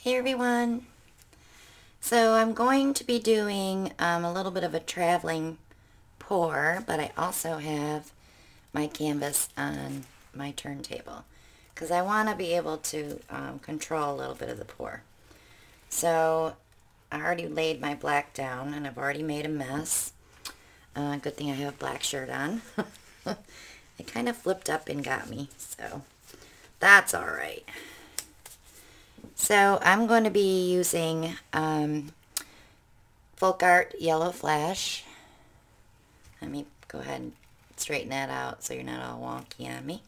Hey everyone! So I'm going to be doing a little bit of a traveling pour, but I also have my canvas on my turntable because I want to be able to control a little bit of the pour. So I already laid my black down and I've already made a mess. Good thing I have a black shirt on. It kind of flipped up and got me, so that's alright. So I'm going to be using FolkArt Yellow Flash. Let me go ahead and straighten that out so you're not all wonky on me.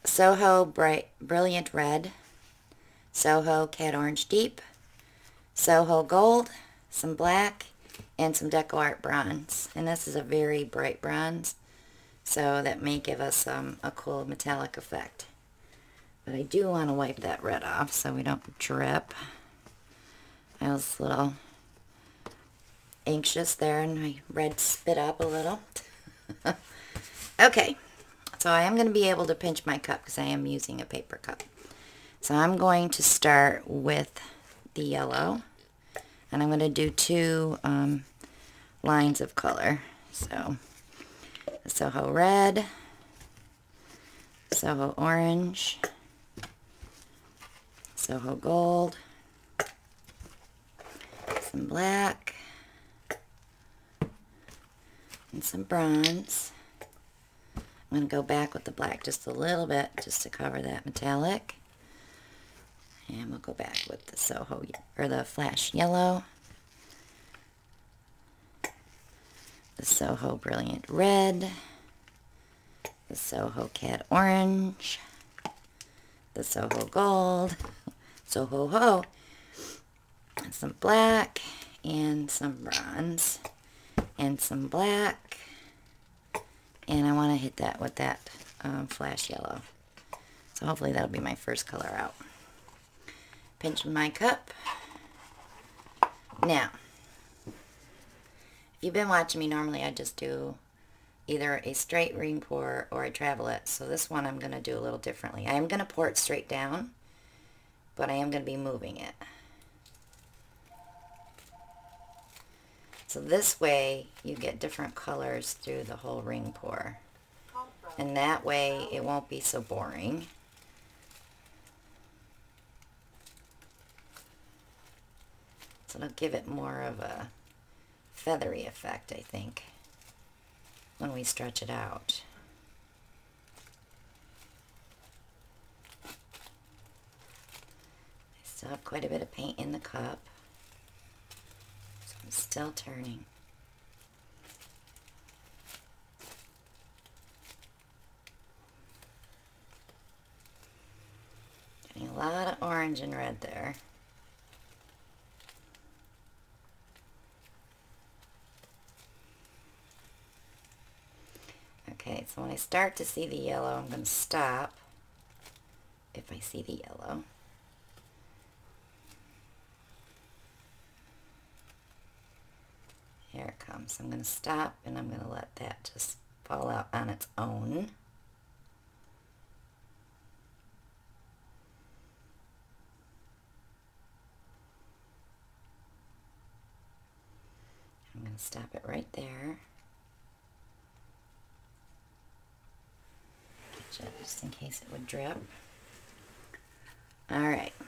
Soho Brilliant Red, Soho Cat Orange Deep, Soho Gold, some black, and some DecoArt bronze. And this is a very bright bronze, so that may give us a cool metallic effect. But I do want to wipe that red off so we don't drip. I was a little anxious there and my red spit up a little. Okay, so I am going to be able to pinch my cup because I am using a paper cup. So I'm going to start with the yellow, and I'm going to do two lines of color. So the Soho Red, Soho Orange, Soho Gold, some black, and some bronze. I'm going to go back with the black just a little bit just to cover that metallic. And we'll go back with the Soho, or the Flash Yellow, the Soho Brilliant Red, the Soho Cat Orange, the Soho Gold, Soho Ho, and some black, and some bronze, and some black, and I want to hit that with that Flash Yellow. So hopefully that'll be my first color out. Pinching my cup. Now, if you've been watching me, normally I just do either a straight ring pour or I travel it. So this one I'm going to do a little differently. I am going to pour it straight down, but I am going to be moving it. So this way you get different colors through the whole ring pour. And that way it won't be so boring. So it'll give it more of a feathery effect, I think, when we stretch it out. I still have quite a bit of paint in the cup, so I'm still turning. Getting a lot of orange and red there. Okay, so when I start to see the yellow, I'm going to stop if I see the yellow. Here it comes. I'm going to stop and I'm going to let that just fall out on its own. I'm going to stop it right there. Just in case it would drip. Alright, so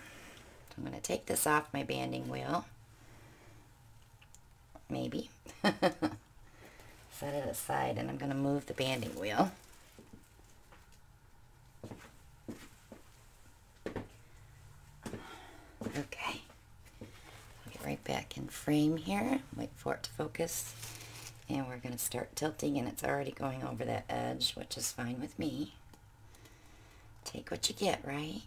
I'm going to take this off my banding wheel. Maybe. Set it aside and I'm going to move the banding wheel. Okay. I'll get right back in frame here. Wait for it to focus. And we're going to start tilting, and it's already going over that edge, which is fine with me. Take what you get, right?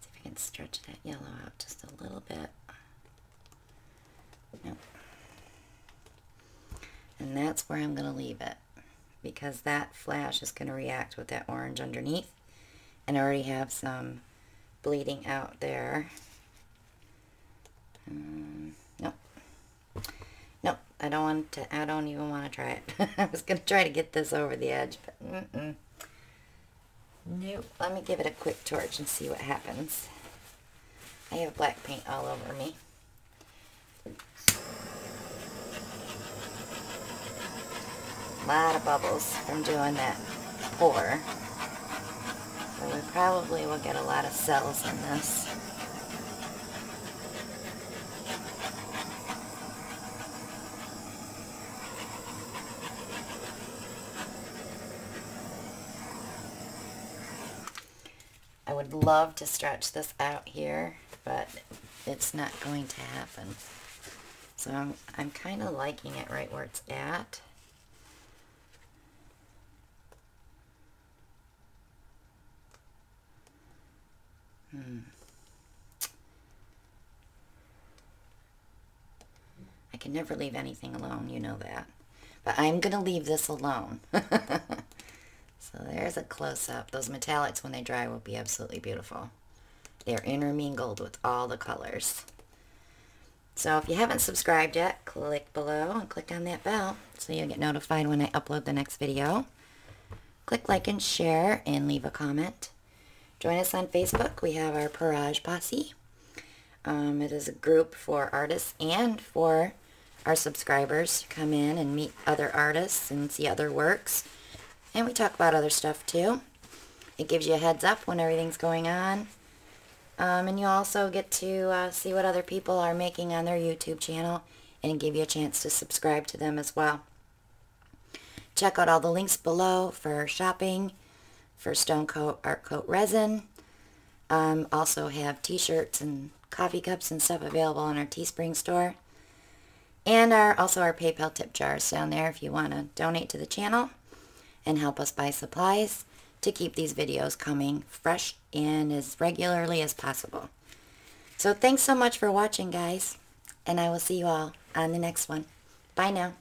See if I can stretch that yellow out just a little bit. Nope. And that's where I'm going to leave it, because that flash is going to react with that orange underneath. And I already have some bleeding out there. Nope. Nope, I don't even want to try it. I was going to try to get this over the edge, but nope. Let me give it a quick torch and see what happens. I have black paint all over me. A lot of bubbles from doing that pour. So we probably will get a lot of cells in this. I would love to stretch this out here, but it's not going to happen. So I'm kind of liking it right where it's at. I can never leave anything alone, you know that. But I'm going to leave this alone. So there's a close-up. Those metallics, when they dry, will be absolutely beautiful. They're intermingled with all the colors. So if you haven't subscribed yet, click below and click on that bell so you'll get notified when I upload the next video. Click like and share and leave a comment. Join us on Facebook. We have our Parage Posse. It is a group for artists and for our subscribers to come in and meet other artists and see other works. And we talk about other stuff too. It gives you a heads up when everything's going on. And you also get to see what other people are making on their YouTube channel and give you a chance to subscribe to them as well. Check out all the links below for shopping for Stone Coat Art Coat Resin. Also have t-shirts and coffee cups and stuff available on our Teespring store. And also our PayPal tip jars down there if you want to donate to the channel and help us buy supplies to keep these videos coming fresh and as regularly as possible. So thanks so much for watching, guys, and I will see you all on the next one. Bye now.